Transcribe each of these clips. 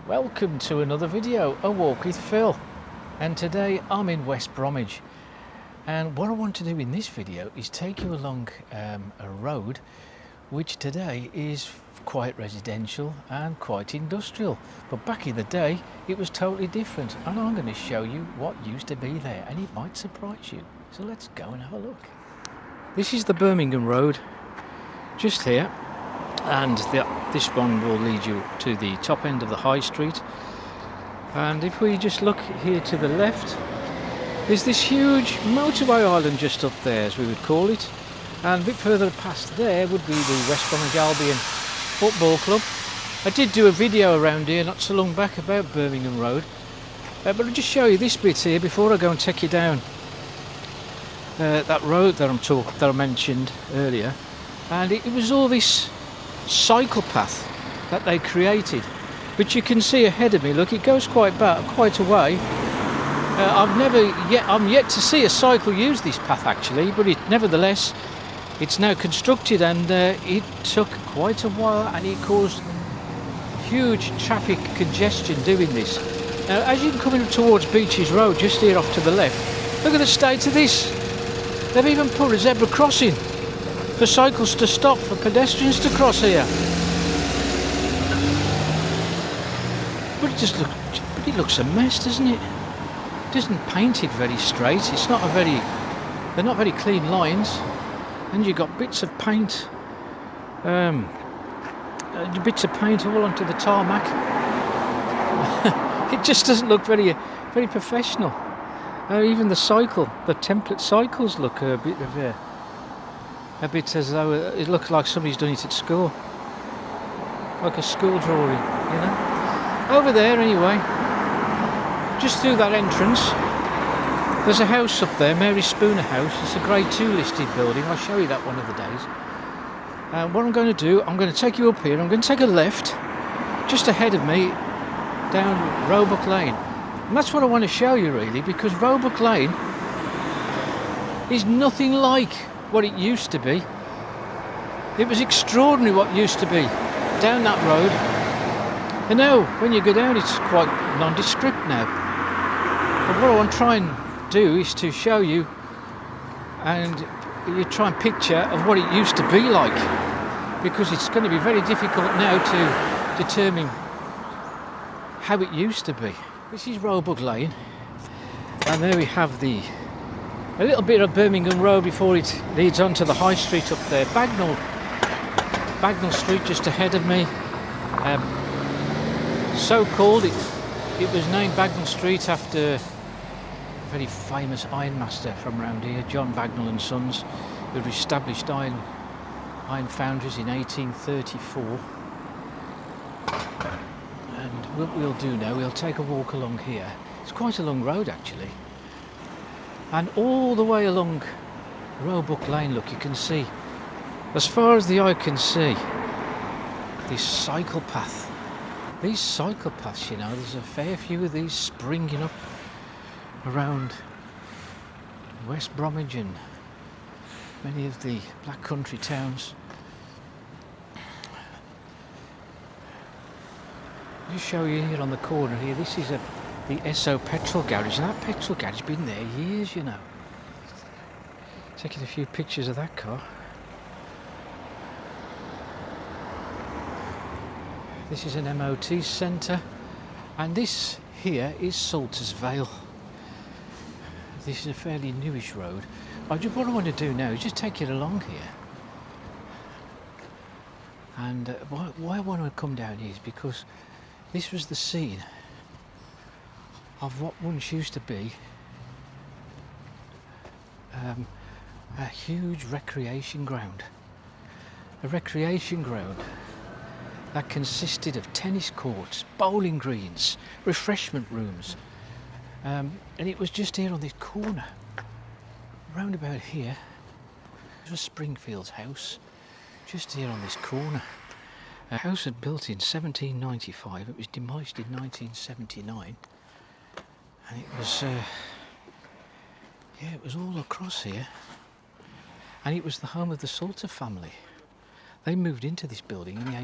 Welcome to another video, A Walk with Phil, and today I'm in West Bromwich, and what I want to do in this video is take you along a road which today is quite residential and quite industrial, but back in the day it was totally different, and I'm going to show you what used to be there, and it might surprise you. So let's go and have a look. This is the Birmingham Road just here, and this one will lead you to the top end of the high street. And if we just look here to the left, there's this huge motorway island just up there, as we would call it, and a bit further past there would be the West Bromwich Albion Football Club. I did do a video around here not so long back about Birmingham Road, but I'll just show you this bit here before I go and take you down that road that I mentioned earlier. And it was all this cycle path that they created, which you can see ahead of me. Look, it goes quite a way. I'm yet to see a cycle use this path actually, but nevertheless it's now constructed, and it took quite a while, and it caused huge traffic congestion doing this. Now as you're coming towards Beaches Road, just here off to the left, look at the state of this. They've even put a zebra crossing for cycles to stop, for pedestrians to cross here. But it looks a mess, doesn't it? It isn't painted very straight. They're not very clean lines, and you've got bits of paint, all onto the tarmac. It just doesn't look very professional. Even the template cycles look a bit as though it looks like somebody's done it at school, like a school drawing, you know. Over there anyway, just through that entrance, there's a house up there, Mary Spooner House. It's a grade 2 listed building. I'll show you that one of the days. What I'm going to do, I'm going to take you up here. I'm going to take a left just ahead of me down Roebuck Lane, and that's what I want to show you really, because Roebuck Lane is nothing like what it used to be. It was extraordinary what used to be down that road, and now when you go down it's quite nondescript now. But what I want to try and do is to show you, and you try and picture of what it used to be like, because it's going to be very difficult now to determine how it used to be. This is Roebuck Lane, and there we have a little bit of Birmingham Road before it leads on to the high street up there. Bagnall Street just ahead of me. So called, it was named Bagnall Street after a very famous ironmaster from around here, John Bagnall and Sons, who established iron foundries in 1834. And what we'll do now, we'll take a walk along here. It's quite a long road actually. And all the way along Roebuck Lane, look, you can see, as far as the eye can see, this cycle path. These cycle paths, you know, there's a fair few of these springing up around West Bromwich and many of the Black Country towns. I'll just show you here on the corner here, this is the Esso petrol garage, and that petrol garage has been there years, you know. Taking a few pictures of that car. This is an MOT centre, and this here is Salters Vale. This is a fairly newish road. What I want to do now is just take you along here. And why I want to come down here is because this was the scene of what once used to be a huge recreation ground. A recreation ground that consisted of tennis courts, bowling greens, refreshment rooms. And it was just here on this corner, round about here. It was Springfield's house, just here on this corner. A house had built in 1795, it was demolished in 1979. And it was, it was all across here. And it was the home of the Salter family. They moved into this building in the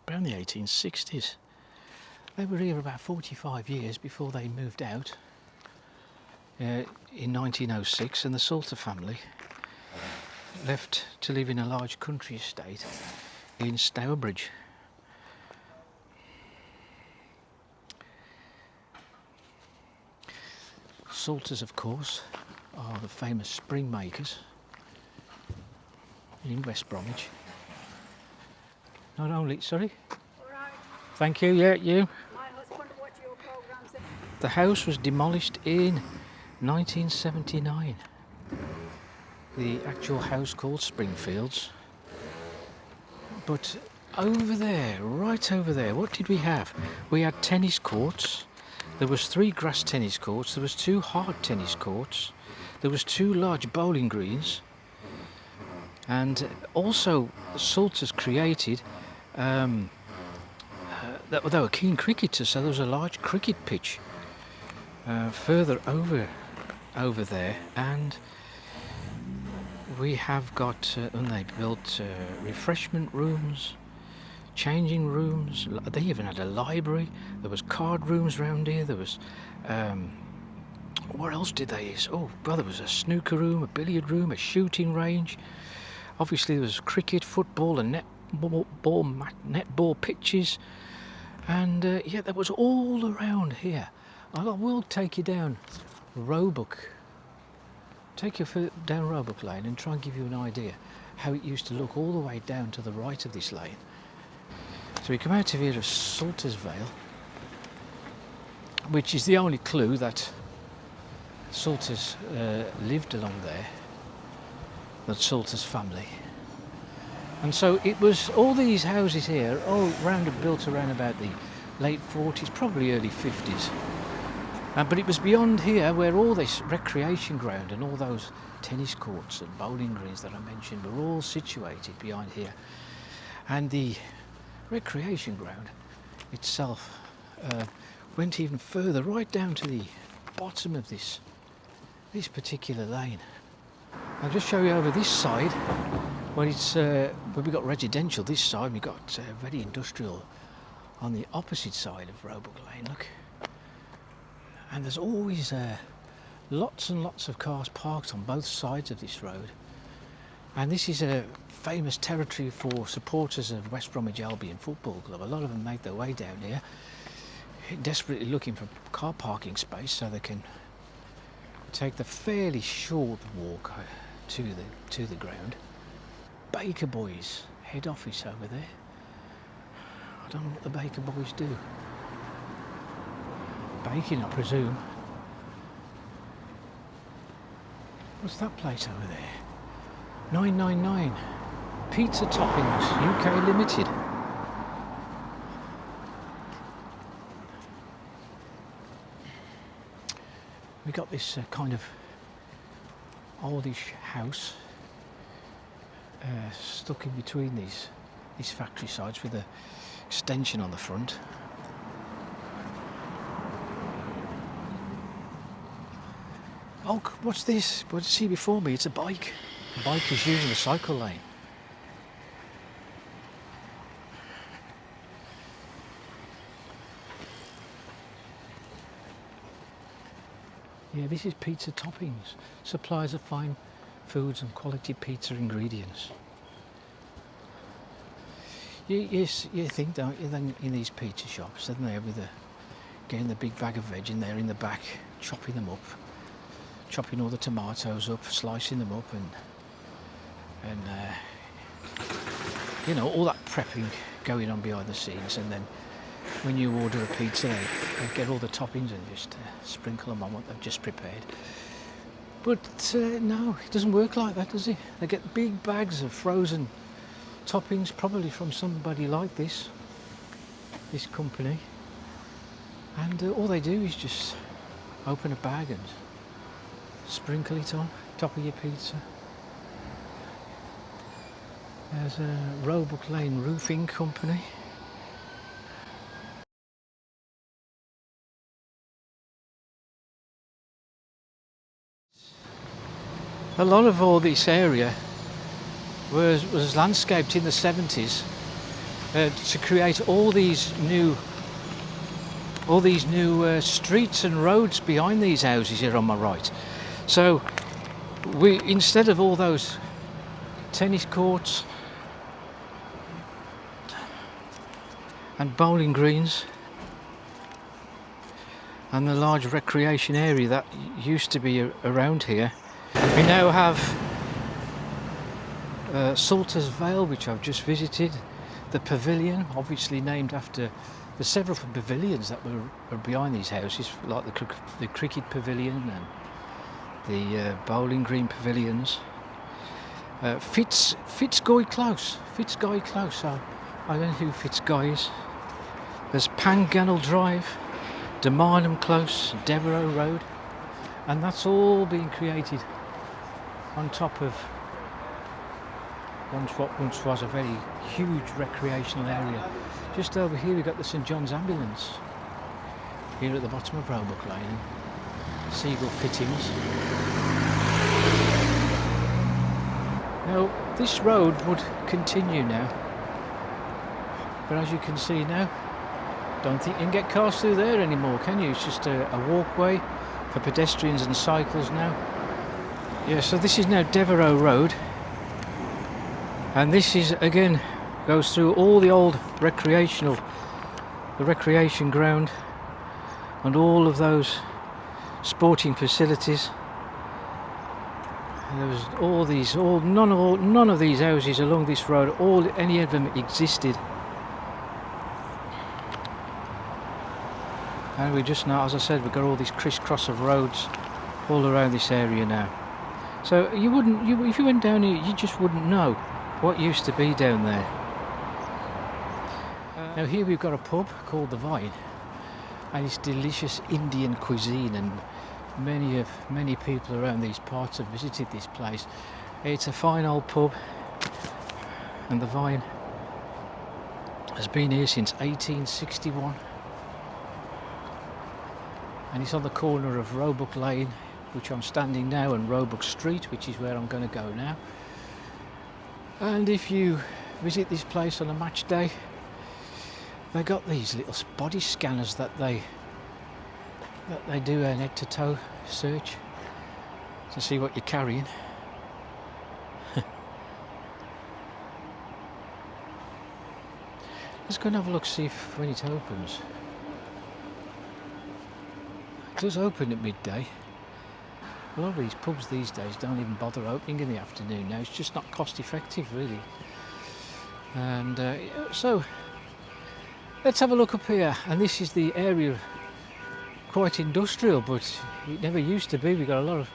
around the 1860s. They were here about 45 years before they moved out in 1906, and the Salter family left to live in a large country estate in Stourbridge. Salters, of course, are the famous spring makers in West Bromwich. Not only, sorry? All right. Thank you, yeah, you. My husband watch your programs. The house was demolished in 1979. The actual house called Springfields. But over there, right over there, what did we have? We had tennis courts. There was 3 grass tennis courts. There was 2 hard tennis courts. There was 2 large bowling greens. And also, Salters created. They were keen cricketers, so there was a large cricket pitch further over there, and we have got and they built refreshment rooms, changing rooms. They even had a library. There was card rooms round here. There was what else did they use? Oh well, there was a snooker room, a billiard room, a shooting range. Obviously there was cricket, football and netball pitches, and yeah, that was all around here. I will take you down Roebuck. Take you down Roebuck Lane and try and give you an idea how it used to look all the way down to the right of this lane. So we come out of here of Salters Vale, which is the only clue that Salters lived along there, that Salters family. And so it was all these houses here, all built around about the late 40s, probably early 50s. But it was beyond here where all this recreation ground and all those tennis courts and bowling greens that I mentioned were all situated behind here. And the recreation ground itself went even further, right down to the bottom of this particular lane. I'll just show you over this side where we got residential this side. We got very industrial on the opposite side of Roebuck Lane. Look. And there's always lots and lots of cars parked on both sides of this road. And this is a famous territory for supporters of West Bromwich Albion Football Club. A lot of them make their way down here, desperately looking for car parking space so they can take the fairly short walk to the ground. Baker Boys head office over there. I don't know what the Baker Boys do. Baking, I presume. What's that place over there? 999 Pizza Toppings UK Limited. We got this kind of oldish house stuck in between these factory sites with an extension on the front. Oh, what's this? What I see before me? It's a bike. The bike is using the cycle lane. Yeah, this is Pizza Toppings, suppliers of fine foods and quality pizza ingredients. You think, don't you, then in these pizza shops, don't they, with getting the big bag of veg in there in the back, chopping them up. Chopping all the tomatoes up, slicing them up, and you know, all that prepping going on behind the scenes, and then when you order a pizza, they get all the toppings and just sprinkle them on what they've just prepared. But no, it doesn't work like that, does it? They get big bags of frozen toppings, probably from somebody like this company, and all they do is just open a bag and sprinkle it on top of your pizza. There's a Roebuck Lane Roofing Company. A lot of all this area was landscaped in the 70s to create all these new streets and roads behind these houses here on my right. So we, instead of all those tennis courts and bowling greens and the large recreation area that used to be around here, we now have Salters Vale, which I've just visited, the pavilion, obviously named after the several pavilions that were behind these houses, like the cricket pavilion and the bowling green pavilions. Fitzguy Close, so I don't know who Fitzguy is. There's Pangannell Drive, Demarnham Close, Devereux Road, and that's all being created on top of what once was a very huge recreational area. Just over here we've got the St John's Ambulance, here at the bottom of Roebuck Lane, Seagull Fittings. Now this road would continue now, but as you can see now, don't think you can get cars through there anymore, can you? It's just a walkway for pedestrians and cycles now. Yeah, so this is now Devereux Road, and this is again goes through all the old recreation ground and all of those sporting facilities. And there was none of these houses along this road, any of them existed. And we just now, as I said, we've got all these crisscross of roads all around this area now. So if you went down here, you just wouldn't know what used to be down there. Now here we've got a pub called The Vine, and it's delicious Indian cuisine, and many people around these parts have visited this place. It's a fine old pub, and The Vine has been here since 1861, and it's on the corner of Roebuck Lane, which I'm standing now, and Roebuck Street, which is where I'm going to go now. And if you visit this place on a match day, they got these little body scanners that they do an head to toe search to see what you're carrying. Let's go and have a look, see if when it opens. It does open at midday. A lot of these pubs these days don't even bother opening in the afternoon now. It's just not cost effective, really. And so let's have a look up here. And this is the area, quite industrial, but it never used to be. We've got a lot of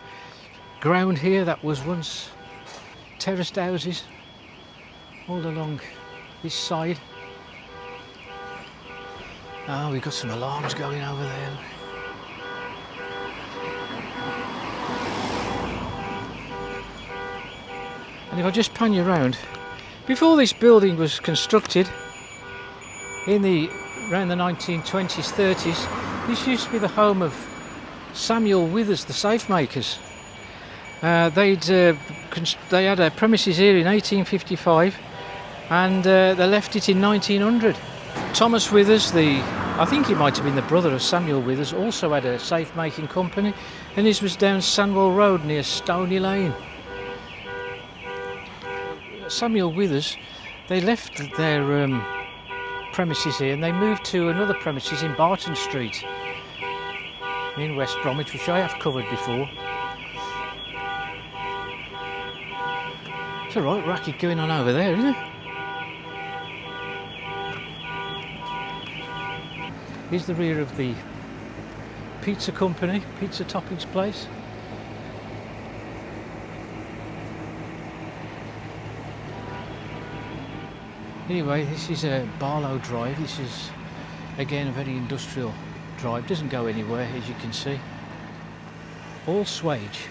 ground here that was once terraced houses all along this side. Oh, we've got some alarms going over there. And if I just pan you around, before this building was constructed around the 1920s, 30s, this used to be the home of Samuel Withers, the safe makers. They had premises here in 1855, and they left it in 1900. Thomas Withers, I think he might have been the brother of Samuel Withers, also had a safe making company, and this was down Sandwell Road near Stony Lane. Samuel Withers, they left their premises here and they moved to another premises in Barton Street in West Bromwich, which I have covered before. It's a right racket going on over there, isn't it? Here's the rear of the pizza company, pizza toppings place. Anyway, this is Barlow Drive. This is again a very industrial drive. Doesn't go anywhere, as you can see. All swage.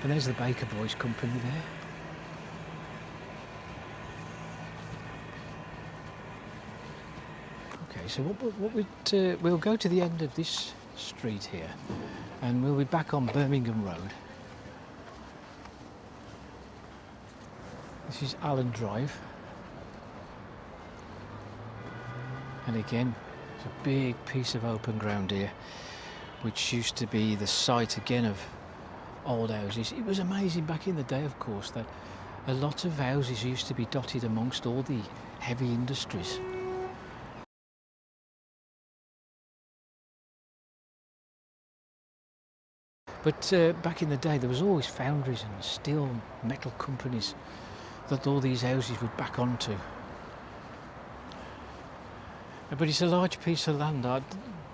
And there's the Baker Boys company there. Okay, so we'll go to the end of this street here, and we'll be back on Birmingham Road. This is Allen Drive. And again, it's a big piece of open ground here, which used to be the site again of old houses. It was amazing back in the day, of course, that a lot of houses used to be dotted amongst all the heavy industries. But back in the day there was always foundries and steel metal companies that all these houses would back onto. But it's a large piece of land. I'm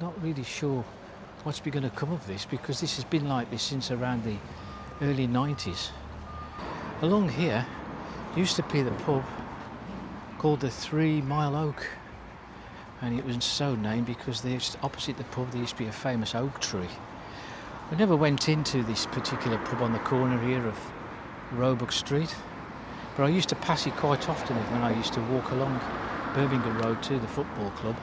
not really sure what's going to come of this, because this has been like this since around the early 90s. Along here used to be the pub called the 3 Mile Oak, and it was so named because opposite the pub there used to be a famous oak tree. I never went into this particular pub on the corner here of Roebuck Street, but I used to pass it quite often when I used to walk along Birmingham Road to the football club.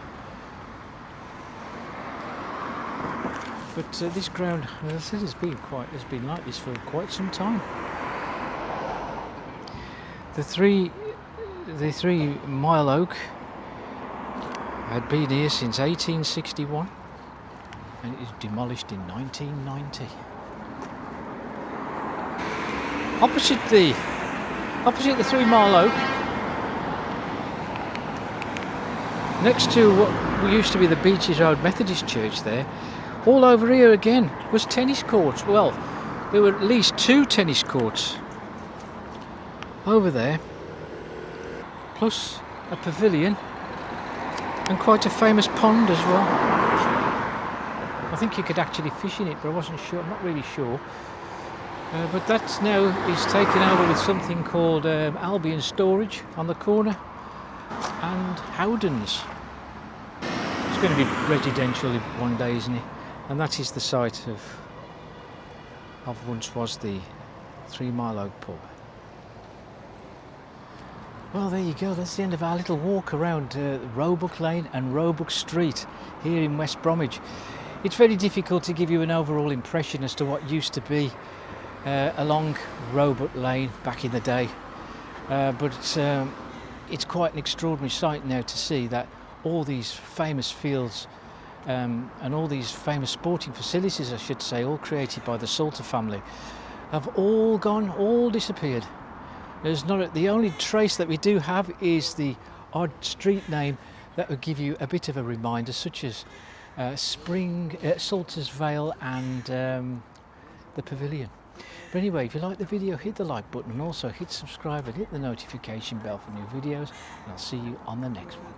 But this ground, as I said, has been like this for quite some time. The 3 Mile Oak had been here since 1861, and it was demolished in 1990. Opposite the 3 Mile Oak, next to what used to be the Beaches Road Methodist Church there, all over here again was tennis courts. Well, there were at least 2 tennis courts over there, plus a pavilion and quite a famous pond as well. I think you could actually fish in it, but I wasn't sure. I'm not really sure. But that now is taken over with something called Albion Storage on the corner, and Howden's. It's going to be residential one day, isn't it? And that is the site of once was the 3 Mile Oak pub. Well, there you go. That's the end of our little walk around Roebuck Lane and Roebuck Street here in West Bromwich. It's very difficult to give you an overall impression as to what used to be along Roebuck Lane back in the day, but it's quite an extraordinary sight now to see that all these famous fields and all these famous sporting facilities, I should say, all created by the Salter family, have all gone, all disappeared. There's not the only trace that we do have is the odd street name that would give you a bit of a reminder, such as Salter's Vale and the Pavilion. But anyway, if you like the video, hit the like button and also hit subscribe and hit the notification bell for new videos, and I'll see you on the next one.